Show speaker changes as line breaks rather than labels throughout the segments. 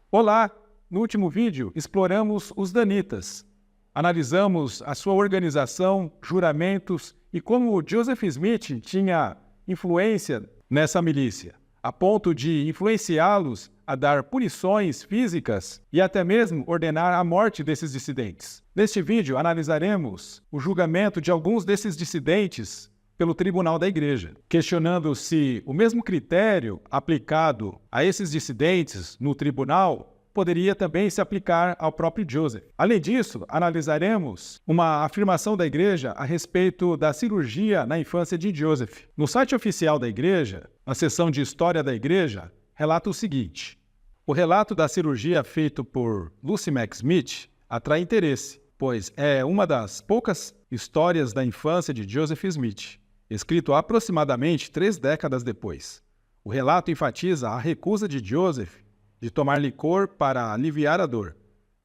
Olá! No último vídeo, exploramos os Danitas. Analisamos a sua organização, juramentos e como Joseph Smith tinha influência nessa milícia, a ponto de influenciá-los a dar punições físicas e até mesmo ordenar a morte desses dissidentes. Neste vídeo, analisaremos o julgamento de alguns desses dissidentes pelo Tribunal da Igreja, questionando se o mesmo critério aplicado a esses dissidentes no tribunal poderia também se aplicar ao próprio Joseph. Além disso, analisaremos uma afirmação da Igreja a respeito da cirurgia na infância de Joseph. No site oficial da Igreja, na seção de História da Igreja, relata o seguinte: o relato da cirurgia feito por Lucy Mack Smith atrai interesse, pois é uma das poucas histórias da infância de Joseph Smith, escrito aproximadamente 3 décadas depois. O relato enfatiza a recusa de Joseph de tomar licor para aliviar a dor,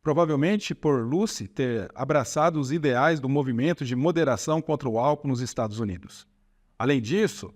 provavelmente por Lucy ter abraçado os ideais do movimento de moderação contra o álcool nos Estados Unidos. Além disso,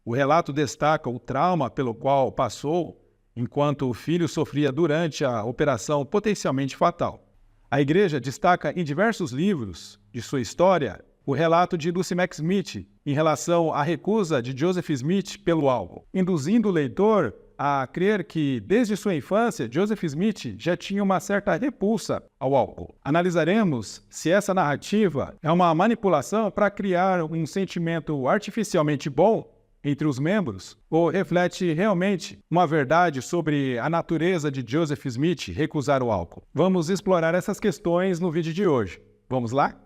o relato destaca o trauma pelo qual passou enquanto o filho sofria durante a operação potencialmente fatal. A Igreja destaca em diversos livros de sua história o relato de Lucy Mack Smith em relação à recusa de Joseph Smith pelo álcool, induzindo o leitor a crer que, desde sua infância, Joseph Smith já tinha uma certa repulsa ao álcool. Analisaremos se essa narrativa é uma manipulação para criar um sentimento artificialmente bom entre os membros ou reflete realmente uma verdade sobre a natureza de Joseph Smith recusar o álcool. Vamos explorar essas questões no vídeo de hoje. Vamos lá?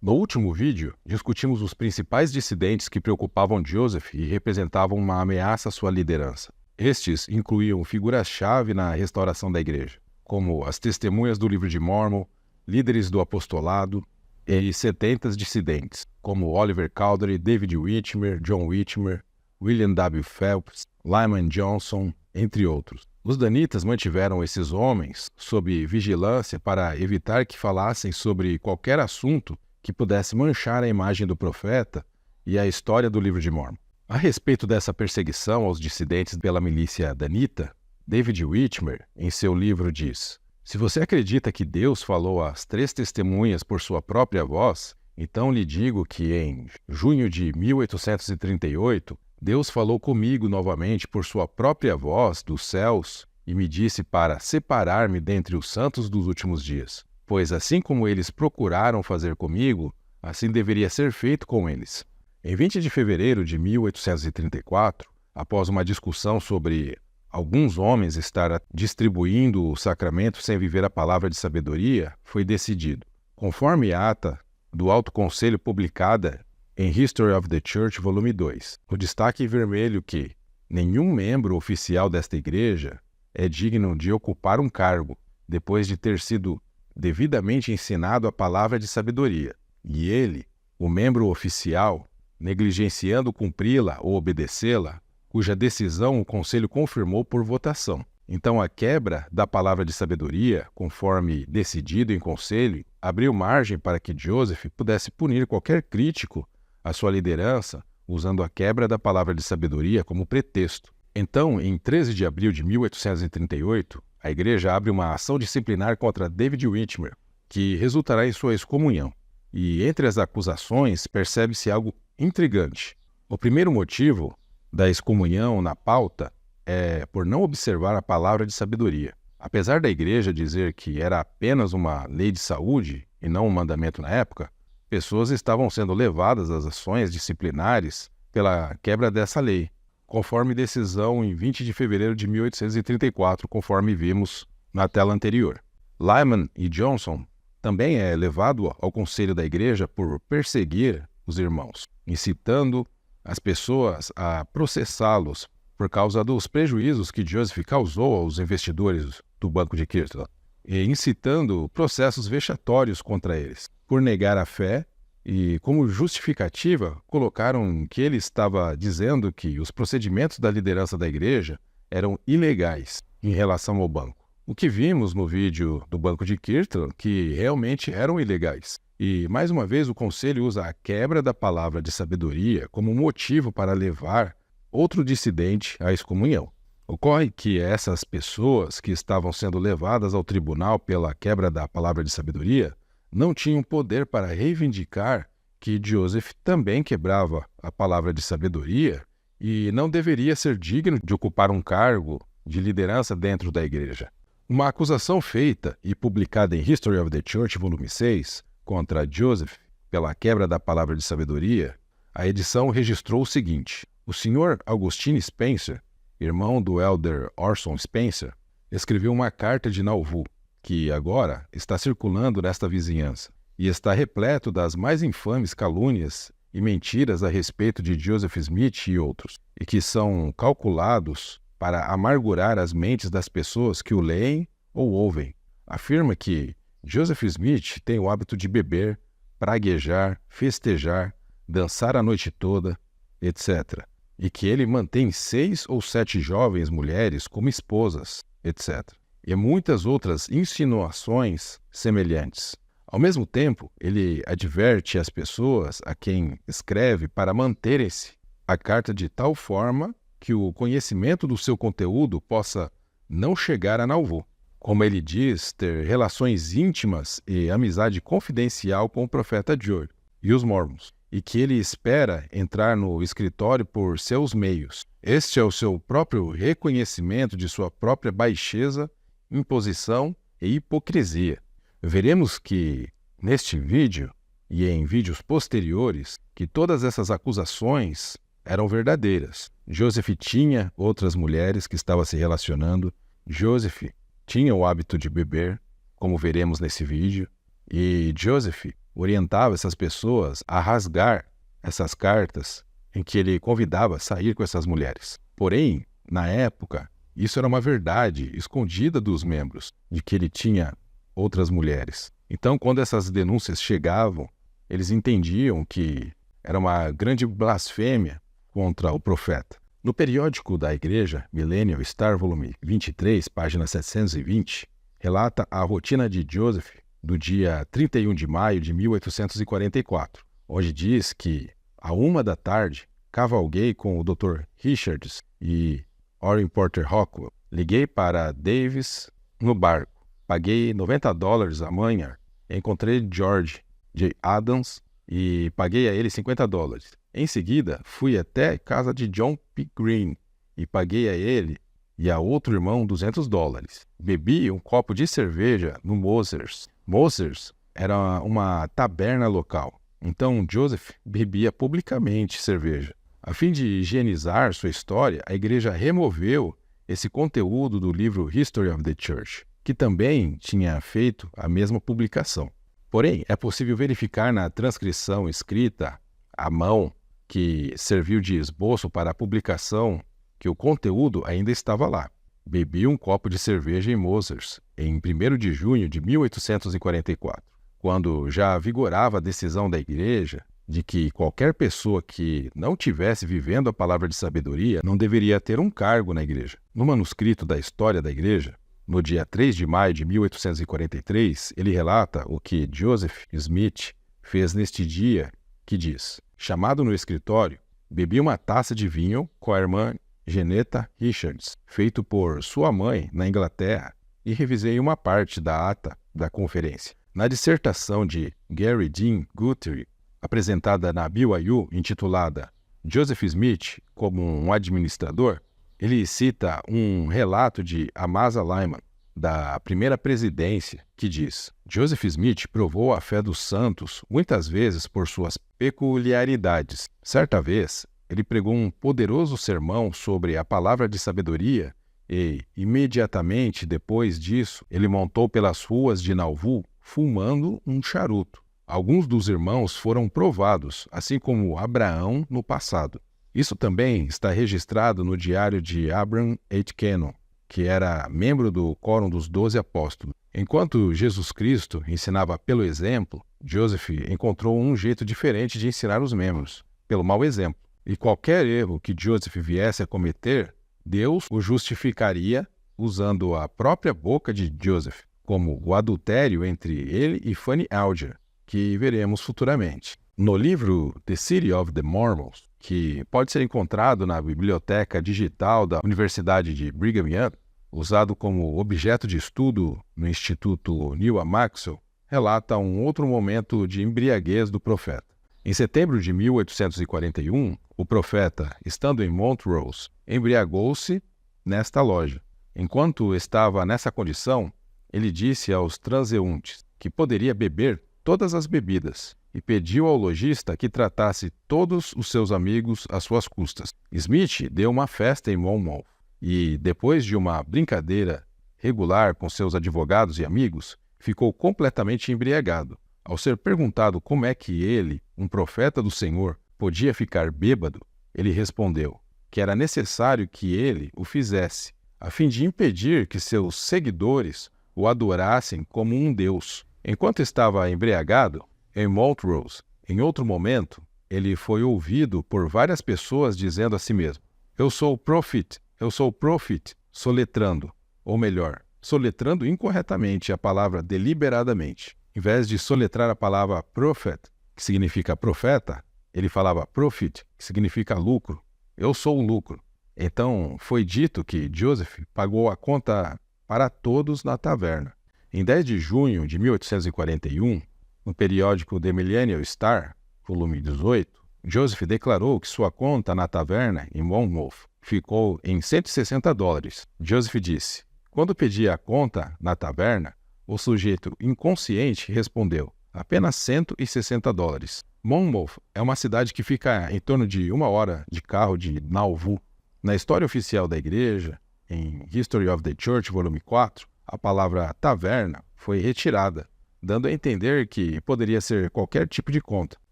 No último vídeo, discutimos os principais dissidentes que preocupavam Joseph e representavam uma ameaça à sua liderança. Estes incluíam figuras-chave na restauração da igreja, como as testemunhas do Livro de Mórmon, líderes do apostolado e 70 dissidentes, como Oliver Cowdery, David Whitmer, John Whitmer, William W. Phelps, Lyman Johnson, entre outros. Os danitas mantiveram esses homens sob vigilância para evitar que falassem sobre qualquer assunto que pudesse manchar a imagem do profeta e a história do Livro de Mórmon. A respeito dessa perseguição aos dissidentes pela milícia danita, David Whitmer, em seu livro, diz: se você acredita que Deus falou às 3 testemunhas por sua própria voz, então lhe digo que em junho de 1838, Deus falou comigo novamente por sua própria voz dos céus e me disse para separar-me dentre os santos dos últimos dias. Pois assim como eles procuraram fazer comigo, assim deveria ser feito com eles. Em 20 de fevereiro de 1834, após uma discussão sobre alguns homens estar distribuindo o sacramento sem viver a palavra de sabedoria, foi decidido, conforme a ata do Alto Conselho publicada em History of the Church, volume 2, o destaque vermelho que nenhum membro oficial desta igreja é digno de ocupar um cargo depois de ter sido devidamente ensinado a palavra de sabedoria, e ele, o membro oficial, negligenciando cumpri-la ou obedecê-la, cuja decisão o conselho confirmou por votação. Então a quebra da palavra de sabedoria, conforme decidido em conselho, abriu margem para que Joseph pudesse punir qualquer crítico à sua liderança, usando a quebra da palavra de sabedoria como pretexto. Então, em 13 de abril de 1838, a igreja abre uma ação disciplinar contra David Whitmer, que resultará em sua excomunhão. E entre as acusações percebe-se algo intrigante. O primeiro motivo da excomunhão na pauta é por não observar a palavra de sabedoria. Apesar da igreja dizer que era apenas uma lei de saúde e não um mandamento na época, pessoas estavam sendo levadas às ações disciplinares pela quebra dessa lei, conforme decisão em 20 de fevereiro de 1834, conforme vimos na tela anterior. Lyman e Johnson também é levado ao conselho da igreja por perseguir os irmãos, incitando as pessoas a processá-los por causa dos prejuízos que Joseph causou aos investidores do Banco de Kirtland, e incitando processos vexatórios contra eles, por negar a fé. E, como justificativa, colocaram que ele estava dizendo que os procedimentos da liderança da igreja eram ilegais em relação ao banco. O que vimos no vídeo do Banco de Kirtland, que realmente eram ilegais. E, mais uma vez, o conselho usa a quebra da palavra de sabedoria como motivo para levar outro dissidente à excomunhão. Ocorre que essas pessoas que estavam sendo levadas ao tribunal pela quebra da palavra de sabedoria não tinham poder para reivindicar que Joseph também quebrava a palavra de sabedoria e não deveria ser digno de ocupar um cargo de liderança dentro da igreja. Uma acusação feita e publicada em History of the Church, volume 6, contra Joseph pela quebra da palavra de sabedoria, a edição registrou o seguinte: o Sr. Augustine Spencer, irmão do elder Orson Spencer, escreveu uma carta de Nauvoo, que agora está circulando nesta vizinhança, e está repleto das mais infames calúnias e mentiras a respeito de Joseph Smith e outros, e que são calculados para amargurar as mentes das pessoas que o leem ou ouvem. Afirma que Joseph Smith tem o hábito de beber, praguejar, festejar, dançar a noite toda, etc., e que ele mantém 6 ou 7 jovens mulheres como esposas, etc., e muitas outras insinuações semelhantes. Ao mesmo tempo, ele adverte as pessoas a quem escreve para manterem-se a carta de tal forma que o conhecimento do seu conteúdo possa não chegar a Nauvoo. Como ele diz, ter relações íntimas e amizade confidencial com o profeta Joel e os mormons, e que ele espera entrar no escritório por seus meios. Este é o seu próprio reconhecimento de sua própria baixeza, imposição e hipocrisia. Veremos que, neste vídeo e em vídeos posteriores, que todas essas acusações eram verdadeiras. Joseph tinha outras mulheres que estavam se relacionando. Joseph tinha o hábito de beber, como veremos nesse vídeo. E Joseph orientava essas pessoas a rasgar essas cartas em que ele convidava a sair com essas mulheres. Porém, na época, isso era uma verdade escondida dos membros, de que ele tinha outras mulheres. Então, quando essas denúncias chegavam, eles entendiam que era uma grande blasfêmia contra o profeta. No periódico da igreja, Millennial Star, volume 23, página 720, relata a rotina de Joseph do dia 31 de maio de 1844, onde diz que, à 1h, cavalguei com o Dr. Richards e Orrin Porter Rockwell. Liguei para Davis no barco. Paguei $90 a manhã. Encontrei George J. Adams e paguei a ele $50. Em seguida, fui até a casa de John P. Green e paguei a ele e a outro irmão $200. Bebi um copo de cerveja no Mosers. Mosers era uma taberna local. Então, Joseph bebia publicamente cerveja. A fim de higienizar sua história, a igreja removeu esse conteúdo do livro History of the Church, que também tinha feito a mesma publicação. Porém, é possível verificar na transcrição escrita à mão, que serviu de esboço para a publicação, que o conteúdo ainda estava lá. Bebi um copo de cerveja em Mosers, em 1º de junho de 1844, quando já vigorava a decisão da igreja de que qualquer pessoa que não tivesse vivendo a palavra de sabedoria não deveria ter um cargo na igreja. No manuscrito da História da Igreja, no dia 3 de maio de 1843, ele relata o que Joseph Smith fez neste dia, que diz: chamado no escritório, bebi uma taça de vinho com a irmã Geneta Richards, feito por sua mãe na Inglaterra, e revisei uma parte da ata da conferência. Na dissertação de Gary Dean Guthrie, apresentada na BYU, intitulada Joseph Smith como um administrador, ele cita um relato de Amasa Lyman, da primeira presidência, que diz: Joseph Smith provou a fé dos santos muitas vezes por suas peculiaridades. Certa vez, ele pregou um poderoso sermão sobre a palavra de sabedoria e, imediatamente depois disso, ele montou pelas ruas de Nauvoo fumando um charuto. Alguns dos irmãos foram provados, assim como Abraão no passado. Isso também está registrado no diário de Abraham H. Cannon, que era membro do Quórum dos 12 Apóstolos. Enquanto Jesus Cristo ensinava pelo exemplo, Joseph encontrou um jeito diferente de ensinar os membros, pelo mau exemplo. E qualquer erro que Joseph viesse a cometer, Deus o justificaria usando a própria boca de Joseph, como o adultério entre ele e Fanny Alger, que veremos futuramente. No livro The City of the Mormons, que pode ser encontrado na biblioteca digital da Universidade de Brigham Young, usado como objeto de estudo no Instituto Neal Maxwell, relata um outro momento de embriaguez do profeta. Em setembro de 1841, o profeta, estando em Montrose, embriagou-se nesta loja. Enquanto estava nessa condição, ele disse aos transeuntes que poderia beber todas as bebidas e pediu ao lojista que tratasse todos os seus amigos às suas custas. Smith deu uma festa em Monmouth e, depois de uma brincadeira regular com seus advogados e amigos, ficou completamente embriagado. Ao ser perguntado como é que ele, um profeta do Senhor, podia ficar bêbado, ele respondeu que era necessário que ele o fizesse, a fim de impedir que seus seguidores o adorassem como um deus. Enquanto estava embriagado, em Montrose, em outro momento, ele foi ouvido por várias pessoas dizendo a si mesmo: eu sou prophet, soletrando, ou melhor, soletrando incorretamente a palavra deliberadamente. Em vez de soletrar a palavra prophet, que significa profeta, ele falava profit, que significa lucro. Eu sou o lucro. Então, foi dito que Joseph pagou a conta para todos na taverna. Em 10 de junho de 1841, no periódico The Millennial Star, volume 18, Joseph declarou que sua conta na taverna em Monmouth ficou em $160. Joseph disse: quando pedi a conta na taverna, o sujeito inconsciente respondeu: apenas $160. Monmouth é uma cidade que fica em torno de 1 hora de carro de Nauvoo. Na história oficial da igreja, em History of the Church, volume 4, a palavra taverna foi retirada, dando a entender que poderia ser qualquer tipo de conta.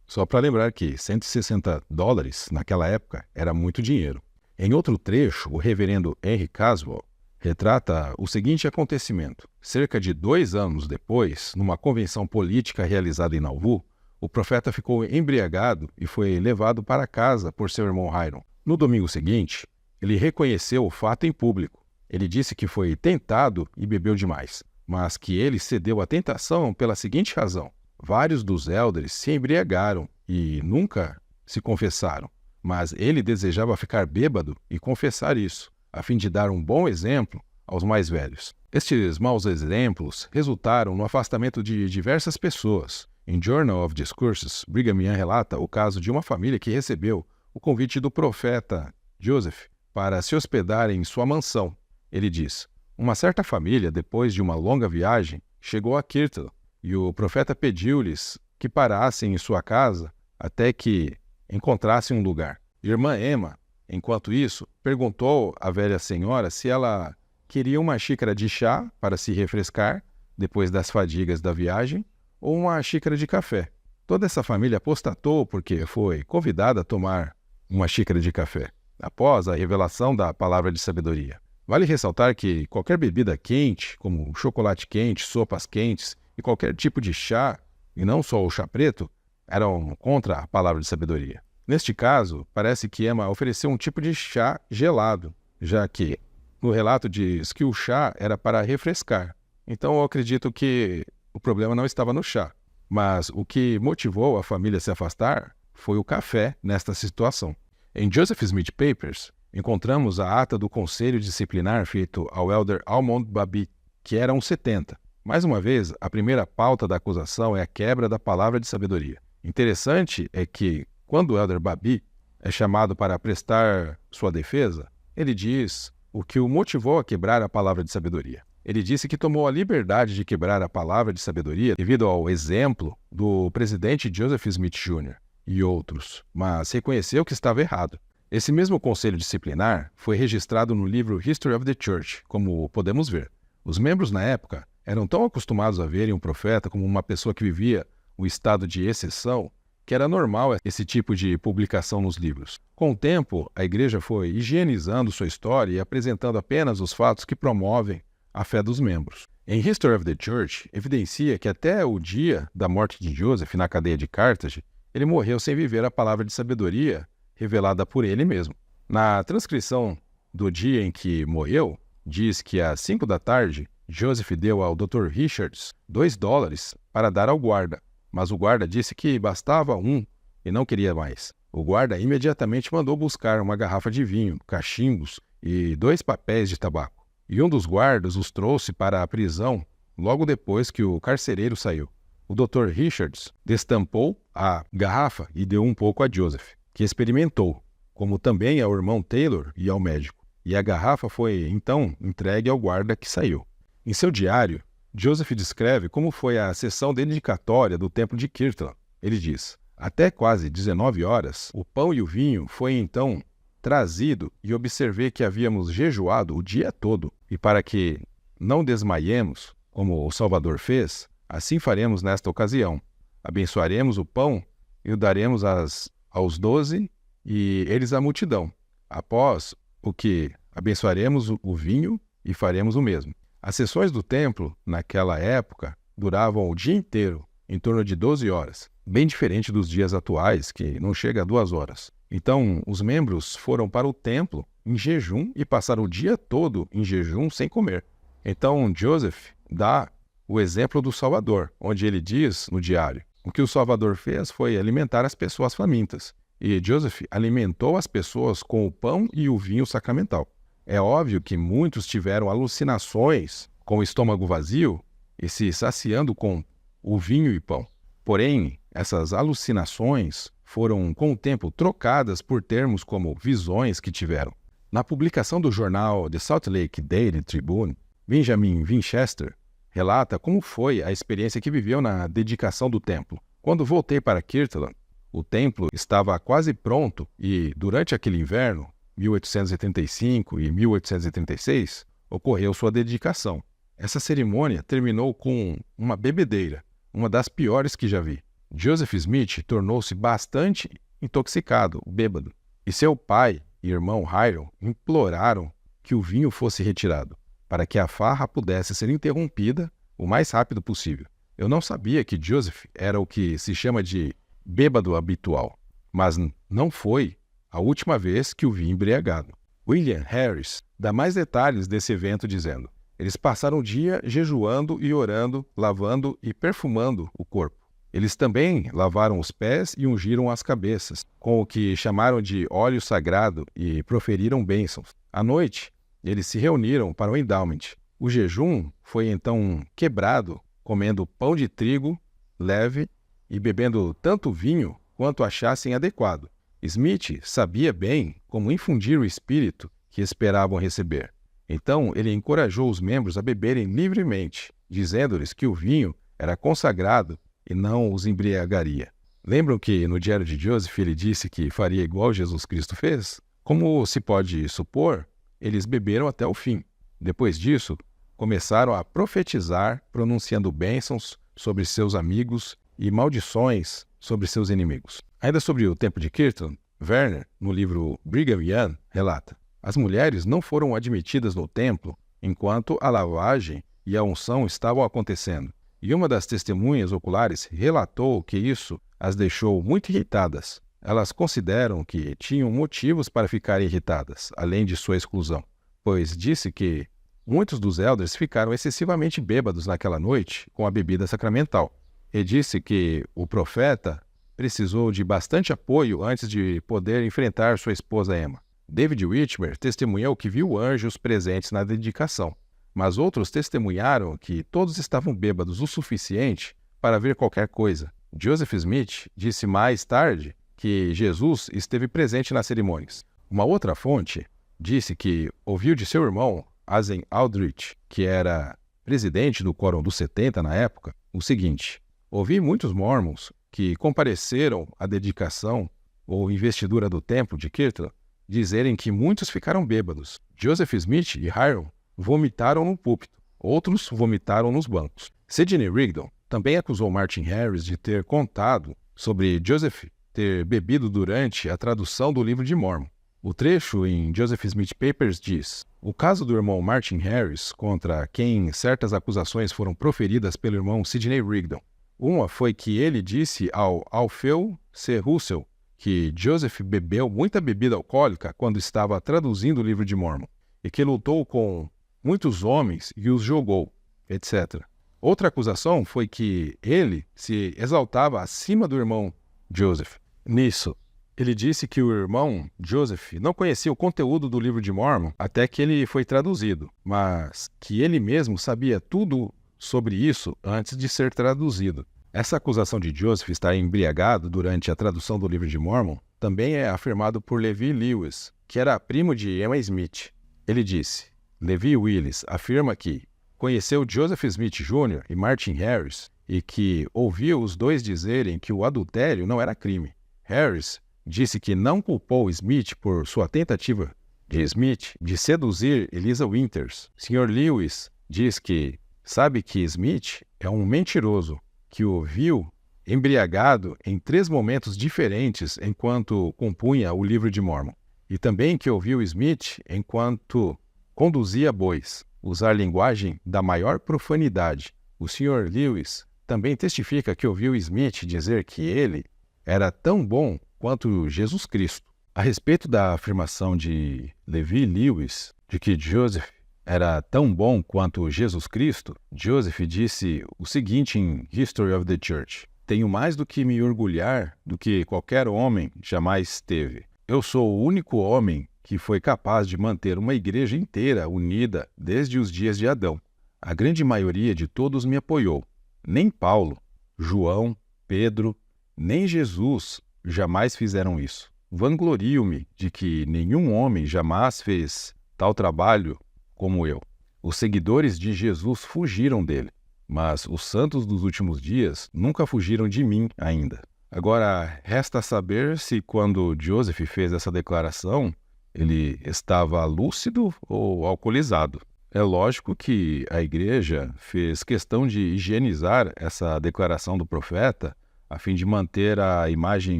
Só para lembrar que $160 naquela época era muito dinheiro. Em outro trecho, o reverendo Henry Caswell retrata o seguinte acontecimento. Cerca de 2 anos depois, numa convenção política realizada em Nauvoo, o profeta ficou embriagado e foi levado para casa por seu irmão Hiram. No domingo seguinte, ele reconheceu o fato em público. Ele disse que foi tentado e bebeu demais, mas que ele cedeu à tentação pela seguinte razão: vários dos elders se embriagaram e nunca se confessaram, mas ele desejava ficar bêbado e confessar isso, a fim de dar um bom exemplo aos mais velhos. Estes maus exemplos resultaram no afastamento de diversas pessoas. Em Journal of Discourses, Brigham Young relata o caso de uma família que recebeu o convite do profeta Joseph para se hospedar em sua mansão. Ele diz: uma certa família, depois de uma longa viagem, chegou a Kirtle e o profeta pediu-lhes que parassem em sua casa até que encontrassem um lugar. Irmã Emma, enquanto isso, perguntou à velha senhora se ela queria uma xícara de chá para se refrescar depois das fadigas da viagem ou uma xícara de café. Toda essa família apostatou porque foi convidada a tomar uma xícara de café, após a revelação da palavra de sabedoria. Vale ressaltar que qualquer bebida quente, como chocolate quente, sopas quentes e qualquer tipo de chá, e não só o chá preto, eram contra a palavra de sabedoria. Neste caso, parece que Emma ofereceu um tipo de chá gelado, já que no relato diz que o chá era para refrescar. Então eu acredito que o problema não estava no chá, mas o que motivou a família a se afastar foi o café nesta situação. Em Joseph Smith Papers, encontramos a ata do conselho disciplinar feito ao elder Almond Babi, que eram 70. Mais uma vez, a primeira pauta da acusação é a quebra da palavra de sabedoria. Interessante é que, quando o elder Babi é chamado para prestar sua defesa, ele diz o que o motivou a quebrar a palavra de sabedoria. Ele disse que tomou a liberdade de quebrar a palavra de sabedoria devido ao exemplo do presidente Joseph Smith Jr. e outros, mas reconheceu que estava errado. Esse mesmo conselho disciplinar foi registrado no livro History of the Church, como podemos ver. Os membros na época eram tão acostumados a verem um profeta como uma pessoa que vivia o estado de exceção que era normal esse tipo de publicação nos livros. Com o tempo, a igreja foi higienizando sua história e apresentando apenas os fatos que promovem a fé dos membros. Em History of the Church, evidencia que até o dia da morte de Joseph na cadeia de Carthage, ele morreu sem viver a palavra de sabedoria revelada por ele mesmo. Na transcrição do dia em que morreu, diz que às 5 da tarde, Joseph deu ao Dr. Richards $2 para dar ao guarda. mas o guarda disse que bastava um e não queria mais. O guarda imediatamente mandou buscar uma garrafa de vinho, cachimbos e 2 papéis de tabaco. E um dos guardas os trouxe para a prisão logo depois que o carcereiro saiu. O Dr. Richards destampou a garrafa e deu um pouco a Joseph, que experimentou, como também ao irmão Taylor e ao médico. E a garrafa foi, então, entregue ao guarda que saiu. Em seu diário, Joseph descreve como foi a sessão dedicatória do templo de Kirtland. Ele diz: até quase 19 horas, o pão e o vinho foi então trazido e observei que havíamos jejuado o dia todo. E para que não desmaiemos, como o Salvador fez, assim faremos nesta ocasião. Abençoaremos o pão e o daremos aos 12 e eles à multidão. Após o que abençoaremos o vinho e faremos o mesmo. As sessões do templo, naquela época, duravam o dia inteiro, em torno de 12 horas, bem diferente dos dias atuais, que não chega a 2 horas. Então, os membros foram para o templo em jejum e passaram o dia todo em jejum sem comer. Então, Joseph dá o exemplo do Salvador, onde ele diz no diário: o que o Salvador fez foi alimentar as pessoas famintas. E Joseph alimentou as pessoas com o pão e o vinho sacramental. É óbvio que muitos tiveram alucinações com o estômago vazio e se saciando com o vinho e pão. Porém, essas alucinações foram, com o tempo, trocadas por termos como visões que tiveram. Na publicação do jornal The Salt Lake Daily Tribune, Benjamin Winchester relata como foi a experiência que viveu na dedicação do templo. Quando voltei para Kirtland, o templo estava quase pronto e, durante aquele inverno, 1875 e 1876, ocorreu sua dedicação. Essa cerimônia terminou com uma bebedeira, uma das piores que já vi. Joseph Smith tornou-se bastante intoxicado, bêbado, e seu pai e irmão Hiram imploraram que o vinho fosse retirado, para que a farra pudesse ser interrompida o mais rápido possível. Eu não sabia que Joseph era o que se chama de bêbado habitual, mas não foi a última vez que o vi embriagado. William Harris dá mais detalhes desse evento dizendo: eles passaram o dia jejuando e orando, lavando e perfumando o corpo. Eles também lavaram os pés e ungiram as cabeças, com o que chamaram de óleo sagrado, e proferiram bênçãos. À noite, eles se reuniram para o endowment. O jejum foi então quebrado, comendo pão de trigo leve e bebendo tanto vinho quanto achassem adequado. Smith sabia bem como infundir o espírito que esperavam receber. Então ele encorajou os membros a beberem livremente, dizendo-lhes que o vinho era consagrado e não os embriagaria. Lembram que no diário de Joseph ele disse que faria igual Jesus Cristo fez? Como se pode supor, eles beberam até o fim. Depois disso, começaram a profetizar, pronunciando bênçãos sobre seus amigos e maldições sobre seus inimigos. Ainda sobre o tempo de Kirtland, Werner, no livro Brigham Young, relata: as mulheres não foram admitidas no templo enquanto a lavagem e a unção estavam acontecendo. E uma das testemunhas oculares relatou que isso as deixou muito irritadas. Elas consideram que tinham motivos para ficarem irritadas, além de sua exclusão, pois disse que muitos dos elders ficaram excessivamente bêbados naquela noite com a bebida sacramental. E disse que o profeta precisou de bastante apoio antes de poder enfrentar sua esposa Emma. David Whitmer testemunhou que viu anjos presentes na dedicação, mas outros testemunharam que todos estavam bêbados o suficiente para ver qualquer coisa. Joseph Smith disse mais tarde que Jesus esteve presente nas cerimônias. Uma outra fonte disse que ouviu de seu irmão, Asen Aldrich, que era presidente do Quórum dos 70 na época, o seguinte: ouvi muitos mormons que compareceram à dedicação ou investidura do templo de Kirtland dizerem que muitos ficaram bêbados. Joseph Smith e Hiram vomitaram no púlpito, outros vomitaram nos bancos. Sidney Rigdon também acusou Martin Harris de ter contado sobre Joseph ter bebido durante a tradução do livro de Mormon. O trecho em Joseph Smith Papers diz: o caso do irmão Martin Harris, contra quem certas acusações foram proferidas pelo irmão Sidney Rigdon. Uma foi que ele disse ao Alfeu C. Russell que Joseph bebeu muita bebida alcoólica quando estava traduzindo o livro de Mormon, e que lutou com muitos homens e os jogou, etc. Outra acusação foi que ele se exaltava acima do irmão Joseph. Nisso, ele disse que o irmão Joseph não conhecia o conteúdo do livro de Mórmon até que ele foi traduzido, mas que ele mesmo sabia tudo sobre isso antes de ser traduzido. Essa acusação de Joseph estar embriagado durante a tradução do livro de Mórmon também é afirmado por Levi Lewis, que era primo de Emma Smith. Ele disse: Levi Willis afirma que conheceu Joseph Smith Jr. e Martin Harris e que ouviu os dois dizerem que o adultério não era crime. Harris disse que não culpou Smith por sua tentativa de Smith de seduzir Eliza Winters. Sr. Lewis diz que sabe que Smith é um mentiroso, que o viu embriagado em 3 momentos diferentes enquanto compunha o livro de Mórmon, e também que ouviu Smith enquanto conduzia bois, usar linguagem da maior profanidade. O Sr. Lewis também testifica que ouviu Smith dizer que ele era tão bom quanto Jesus Cristo. A respeito da afirmação de Levi Lewis de que Joseph era tão bom quanto Jesus Cristo, Joseph disse o seguinte em History of the Church: tenho mais do que me orgulhar do que qualquer homem jamais teve. Eu sou o único homem que foi capaz de manter uma igreja inteira unida desde os dias de Adão. A grande maioria de todos me apoiou. Nem Paulo, João, Pedro, nem Jesus jamais fizeram isso. Vanglorio-me de que nenhum homem jamais fez tal trabalho como eu. Os seguidores de Jesus fugiram dele, mas os santos dos últimos dias nunca fugiram de mim ainda. Agora, resta saber se quando Joseph fez essa declaração, ele estava lúcido ou alcoolizado. É lógico que a igreja fez questão de higienizar essa declaração do profeta a fim de manter a imagem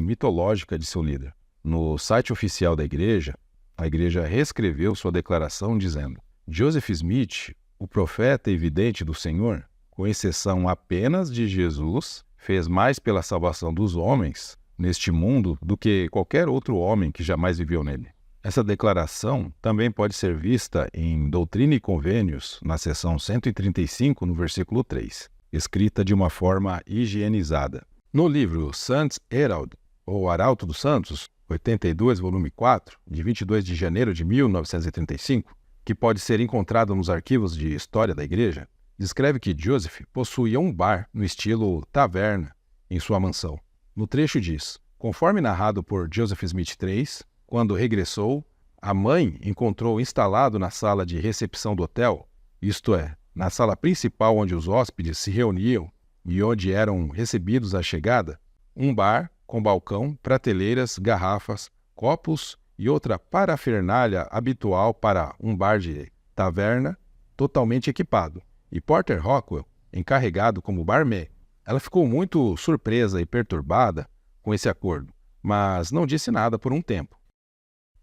mitológica de seu líder. No site oficial da igreja, a igreja reescreveu sua declaração dizendo: Joseph Smith, o profeta evidente do Senhor, com exceção apenas de Jesus, fez mais pela salvação dos homens neste mundo do que qualquer outro homem que jamais viveu nele. Essa declaração também pode ser vista em Doutrina e Convênios, na seção 135, no versículo 3, escrita de uma forma higienizada. No livro Saints Herald, ou Arauto dos Santos, 82, volume 4, de 22 de janeiro de 1935, que pode ser encontrado nos arquivos de História da Igreja, descreve que Joseph possuía um bar no estilo taverna em sua mansão. No trecho diz: conforme narrado por Joseph Smith III, quando regressou, a mãe encontrou instalado na sala de recepção do hotel, isto é, na sala principal onde os hóspedes se reuniam e onde eram recebidos à chegada, um bar com balcão, prateleiras, garrafas, copos e outra parafernália habitual para um bar de taverna totalmente equipado. E Porter Rockwell, encarregado como barman. Ela ficou muito surpresa e perturbada com esse acordo, mas não disse nada por um tempo.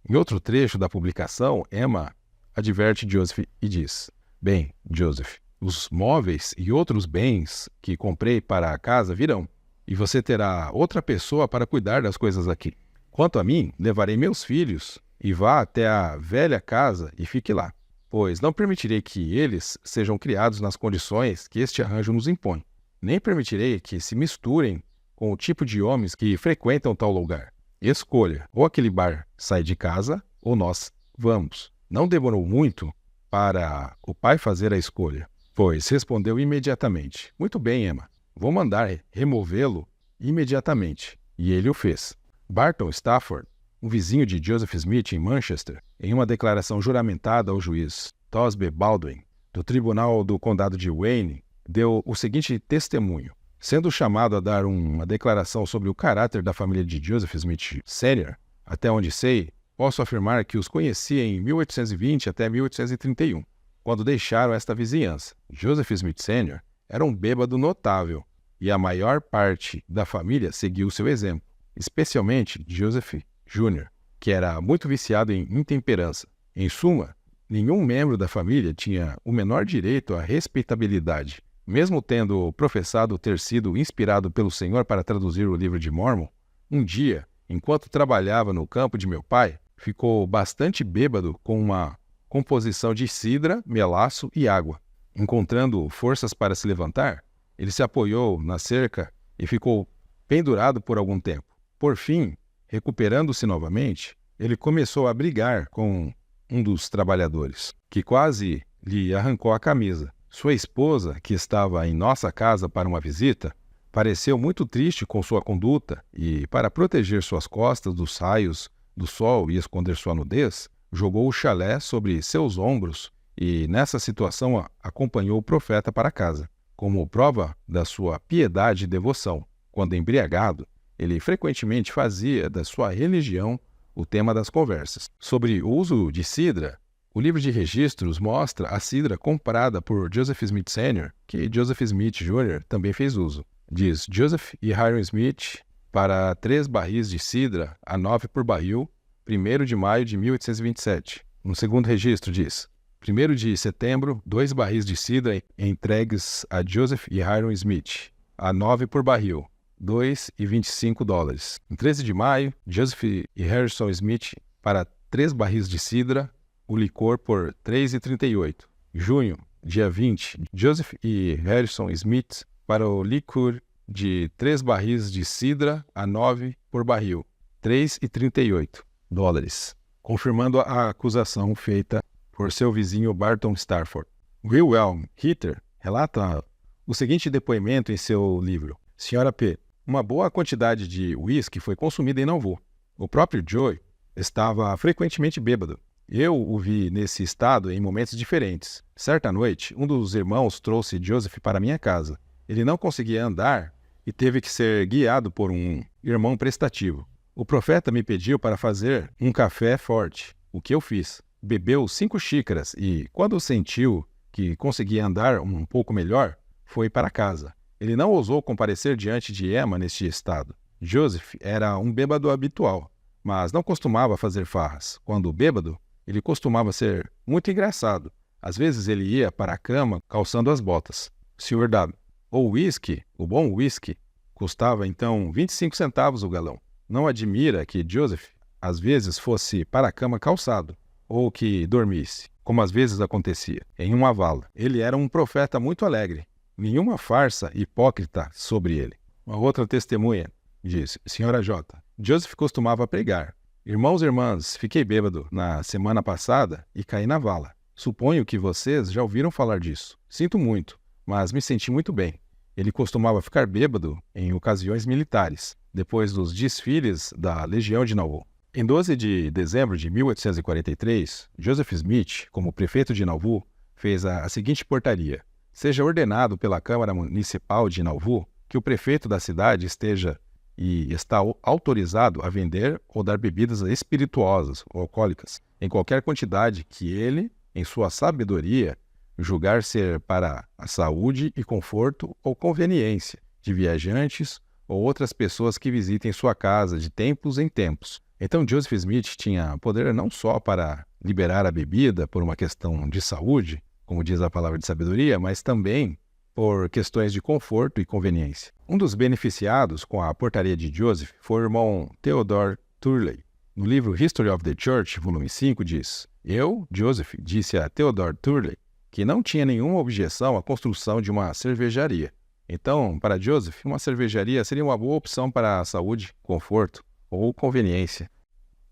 Em outro trecho da publicação, Emma adverte Joseph e diz: bem, Joseph, os móveis e outros bens que comprei para a casa virão, e você terá outra pessoa para cuidar das coisas aqui. Quanto a mim, levarei meus filhos e vá até a velha casa e fique lá, pois não permitirei que eles sejam criados nas condições que este arranjo nos impõe. Nem permitirei que se misturem com o tipo de homens que frequentam tal lugar. Escolha, ou aquele bar sai de casa, ou nós vamos. Não demorou muito para o pai fazer a escolha, pois respondeu imediatamente: muito bem, Emma, vou mandar removê-lo imediatamente. E ele o fez. Barton Stafford, um vizinho de Joseph Smith em Manchester, em uma declaração juramentada ao juiz Tosby Baldwin, do Tribunal do Condado de Wayne, deu o seguinte testemunho. Sendo chamado a dar uma declaração sobre o caráter da família de Joseph Smith Sr., até onde sei, posso afirmar que os conheci em 1820 até 1831, quando deixaram esta vizinhança. Joseph Smith Sr. era um bêbado notável, e a maior parte da família seguiu seu exemplo, especialmente Joseph Jr., que era muito viciado em intemperança. Em suma, nenhum membro da família tinha o menor direito à respeitabilidade. Mesmo tendo professado ter sido inspirado pelo Senhor para traduzir o livro de Mórmon, um dia, enquanto trabalhava no campo de meu pai, ficou bastante bêbado com uma composição de cidra, melaço e água. Encontrando forças para se levantar, ele se apoiou na cerca e ficou pendurado por algum tempo. Por fim, recuperando-se novamente, ele começou a brigar com um dos trabalhadores, que quase lhe arrancou a camisa. Sua esposa, que estava em nossa casa para uma visita, pareceu muito triste com sua conduta e, para proteger suas costas dos raios do sol e esconder sua nudez, jogou o chalé sobre seus ombros e, nessa situação, acompanhou o profeta para casa. Como prova da sua piedade e devoção, quando embriagado, ele frequentemente fazia da sua religião o tema das conversas. Sobre o uso de cidra, o livro de registros mostra a cidra comprada por Joseph Smith Sr., que Joseph Smith Jr. também fez uso. Diz Joseph e Hiram Smith para 3 barris de cidra a 9 por barril, 1º de maio de 1827. No segundo registro diz: 1º de setembro, 2 barris de cidra entregues a Joseph e Hiram Smith, a 9 por barril, $2,25. Em 13 de maio, Joseph e Harrison Smith para 3 barris de cidra, o licor por $3,38. Junho, dia 20, Joseph e Harrison Smith para o licor de 3 barris de cidra a 9 por barril, $3,38. Confirmando a acusação feita por seu vizinho Barton Stafford. Wilhelm Ritter relata o seguinte depoimento em seu livro: Senhora P., uma boa quantidade de uísque foi consumida em Nauvoo. O próprio Joe estava frequentemente bêbado. Eu o vi nesse estado em momentos diferentes. Certa noite, um dos irmãos trouxe Joseph para minha casa. Ele não conseguia andar e teve que ser guiado por um irmão prestativo. O profeta me pediu para fazer um café forte, o que eu fiz. Bebeu 5 xícaras e, quando sentiu que conseguia andar um pouco melhor, foi para casa. Ele não ousou comparecer diante de Emma neste estado. Joseph era um bêbado habitual, mas não costumava fazer farras. Quando bêbado, ele costumava ser muito engraçado. Às vezes ele ia para a cama calçando as botas. Sr. W. O whisky, o bom whisky, custava então 25 centavos o galão. Não admira que Joseph às vezes fosse para a cama calçado, ou que dormisse, como às vezes acontecia, em uma vala. Ele era um profeta muito alegre. Nenhuma farsa hipócrita sobre ele. Uma outra testemunha diz: Senhora J., Joseph costumava pregar: Irmãos e irmãs, fiquei bêbado na semana passada e caí na vala. Suponho que vocês já ouviram falar disso. Sinto muito, mas me senti muito bem. Ele costumava ficar bêbado em ocasiões militares, depois dos desfiles da Legião de Nauvoo. Em 12 de dezembro de 1843, Joseph Smith, como prefeito de Nauvoo, fez a seguinte portaria: seja ordenado pela Câmara Municipal de Nauvoo que o prefeito da cidade esteja e está autorizado a vender ou dar bebidas espirituosas ou alcoólicas em qualquer quantidade que ele, em sua sabedoria, julgar ser para a saúde e conforto ou conveniência de viajantes ou outras pessoas que visitem sua casa de tempos em tempos. Então Joseph Smith tinha poder não só para liberar a bebida por uma questão de saúde, como diz a palavra de sabedoria, mas também por questões de conforto e conveniência. Um dos beneficiados com a portaria de Joseph foi o irmão Theodore Turley. No livro History of the Church, volume 5, diz: Eu, Joseph, disse a Theodore Turley que não tinha nenhuma objeção à construção de uma cervejaria. Então, para Joseph, uma cervejaria seria uma boa opção para a saúde, conforto ou conveniência.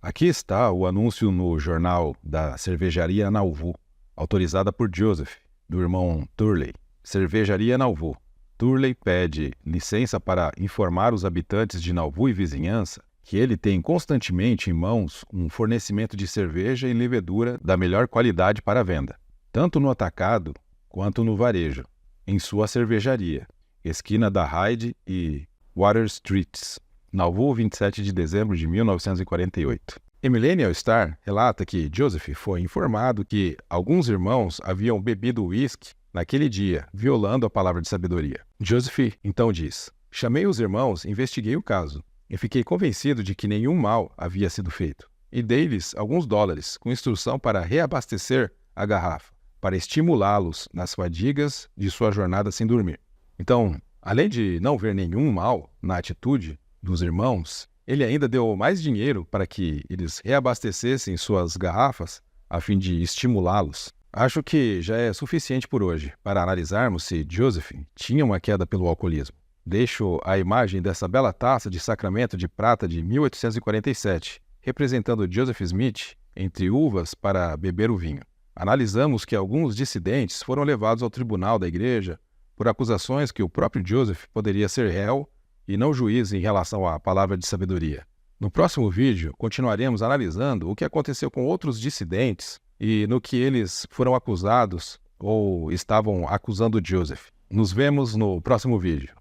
Aqui está o anúncio no jornal da cervejaria Nauvoo, autorizada por Joseph, do irmão Turley. Cervejaria Nauvoo. Turley pede licença para informar os habitantes de Nauvoo e vizinhança que ele tem constantemente em mãos um fornecimento de cerveja e levedura da melhor qualidade para venda, tanto no atacado quanto no varejo, em sua cervejaria, esquina da Hyde e Water Streets, Nauvoo, 27 de dezembro de 1948. A Millennial Star relata que Joseph foi informado que alguns irmãos haviam bebido uísque naquele dia, violando a palavra de sabedoria. Joseph então diz: chamei os irmãos, investiguei o caso, e fiquei convencido de que nenhum mal havia sido feito, e dei-lhes alguns dólares, com instrução para reabastecer a garrafa, para estimulá-los nas fadigas de sua jornada sem dormir. Então, além de não ver nenhum mal na atitude dos irmãos, ele ainda deu mais dinheiro para que eles reabastecessem suas garrafas a fim de estimulá-los Acho que já é suficiente por hoje para analisarmos se Joseph tinha uma queda pelo alcoolismo. Deixo a imagem dessa bela taça de sacramento de prata de 1847, representando Joseph Smith entre uvas para beber o vinho. Analisamos que alguns dissidentes foram levados ao tribunal da igreja por acusações que o próprio Joseph poderia ser réu e não juiz em relação à palavra de sabedoria. No próximo vídeo, continuaremos analisando o que aconteceu com outros dissidentes e no que eles foram acusados ou estavam acusando Joseph. Nos vemos no próximo vídeo.